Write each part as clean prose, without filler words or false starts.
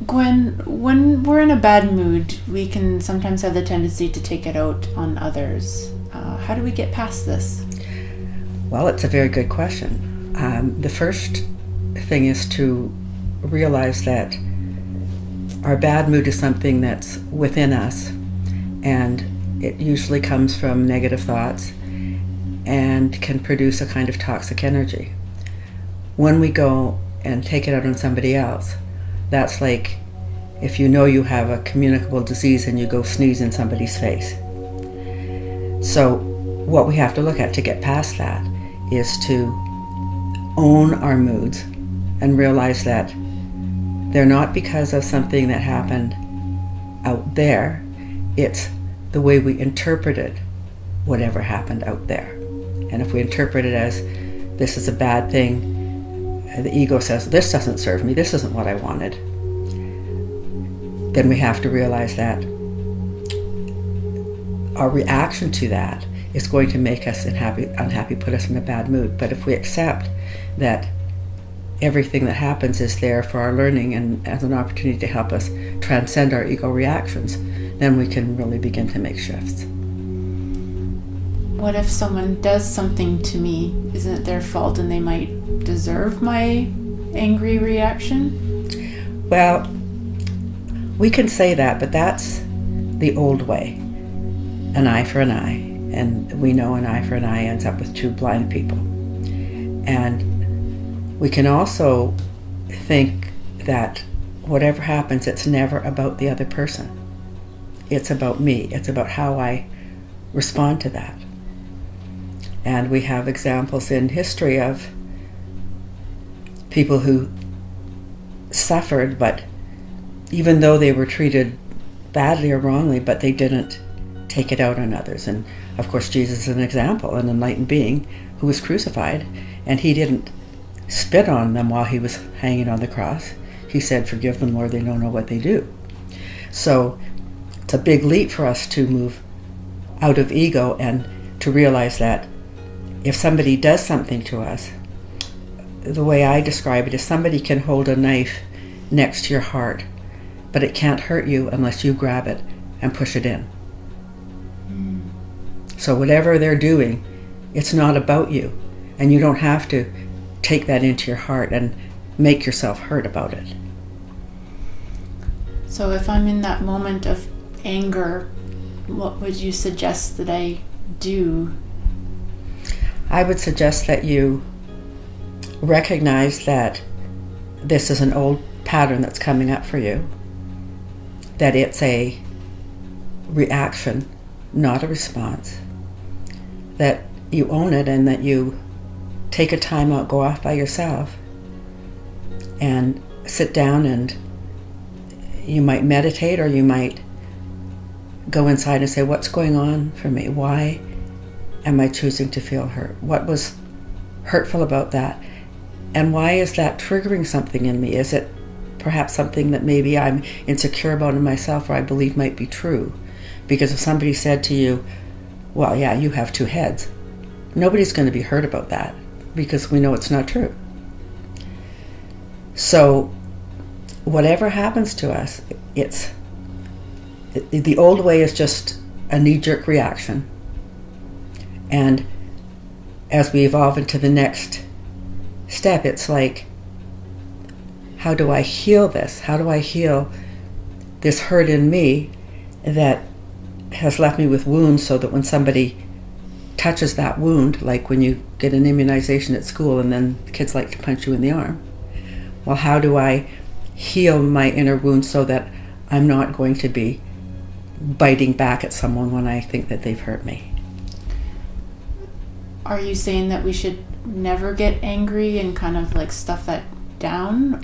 Gwen, when we're in a bad mood, we can sometimes have the tendency to take it out on others. How do we get past this? Well, it's a very good question. The first thing is to realize that our bad mood is something that's within us, and it usually comes from negative thoughts and can produce a kind of toxic energy. When we go and take it out on somebody else, that's like if you know you have a communicable disease and you go sneeze in somebody's face. So what we have to look at to get past that is to own our moods and realize that they're not because of something that happened out there. It's the way we interpreted whatever happened out there. And if we interpret it as, this is a bad thing, the ego says, this doesn't serve me, this isn't what I wanted, then we have to realize that our reaction to that is going to make us unhappy, put us in a bad mood. But if we accept that everything that happens is there for our learning and as an opportunity to help us transcend our ego reactions, then we can really begin to make shifts. What if someone does something to me? Isn't it their fault and they might deserve my angry reaction? Well, we can say that, but that's the old way. An eye for an eye. And we know an eye for an eye ends up with two blind people. And we can also think that whatever happens, it's never about the other person. It's about me. It's about how I respond to that. And we have examples in history of people who suffered, but even though they were treated badly or wrongly, but they didn't take it out on others. And of course, Jesus is an example, an enlightened being who was crucified, and he didn't spit on them while he was hanging on the cross. He said, "Forgive them, Lord, they don't know what they do." So it's a big leap for us to move out of ego and to realize that if somebody does something to us, the way I describe it is somebody can hold a knife next to your heart, but it can't hurt you unless you grab it and push it in. So whatever they're doing, it's not about you, and you don't have to take that into your heart and make yourself hurt about it. So if I'm in that moment of anger, what would you suggest that I do? I would suggest that you recognize that this is an old pattern that's coming up for you, that it's a reaction, not a response, that you own it and that you take a time out, go off by yourself and sit down, and you might meditate, or you might go inside and say, what's going on for me? Why am I choosing to feel hurt? What was hurtful about that? And why is that triggering something in me? Is it perhaps something that maybe I'm insecure about in myself, or I believe might be true? Because if somebody said to you, well, yeah, you have two heads, nobody's going to be hurt about that because we know it's not true. So whatever happens to us, the old way is just a knee-jerk reaction. And as we evolve into the next step, it's like, how do I heal this? How do I heal this hurt in me that has left me with wounds, so that when somebody touches that wound, like when you get an immunization at school and then kids like to punch you in the arm, well, how do I heal my inner wound so that I'm not going to be biting back at someone when I think that they've hurt me? Are you saying that we should never get angry and kind of like stuff that down?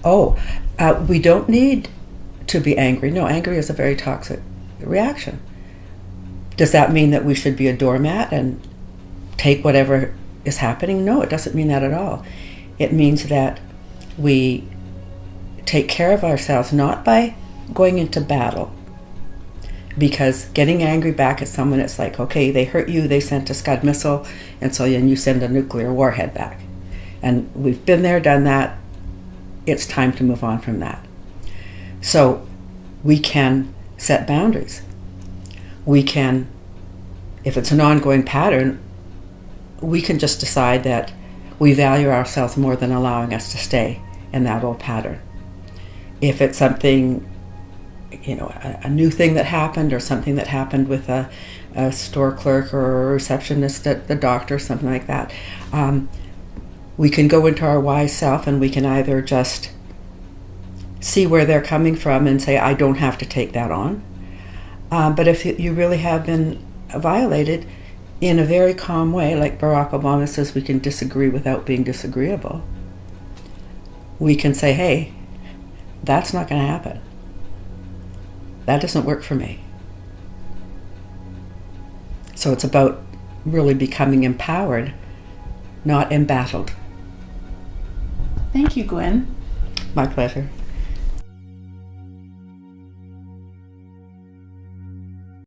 We don't need to be angry. No, anger is a very toxic reaction. Does that mean that we should be a doormat and take whatever is happening? No, it doesn't mean that at all. It means that we take care of ourselves, not by going into battle, because getting angry back at someone, it's like, okay, they hurt you, they sent a Scud missile, and so then you send a nuclear warhead back. And we've been there, done that. It's time to move on from that. So we can set boundaries. We can, if it's an ongoing pattern, we can just decide that we value ourselves more than allowing us to stay in that old pattern. If it's something, a new thing that happened, or something that happened with a store clerk or a receptionist at the doctor, something like that, we can go into our wise self, and we can either just see where they're coming from and say, I don't have to take that on. But if you really have been violated, in a very calm way, like Barack Obama says, we can disagree without being disagreeable. We can say, hey, that's not going to happen. That doesn't work for me. So it's about really becoming empowered, not embattled. Thank you, Gwen. My pleasure.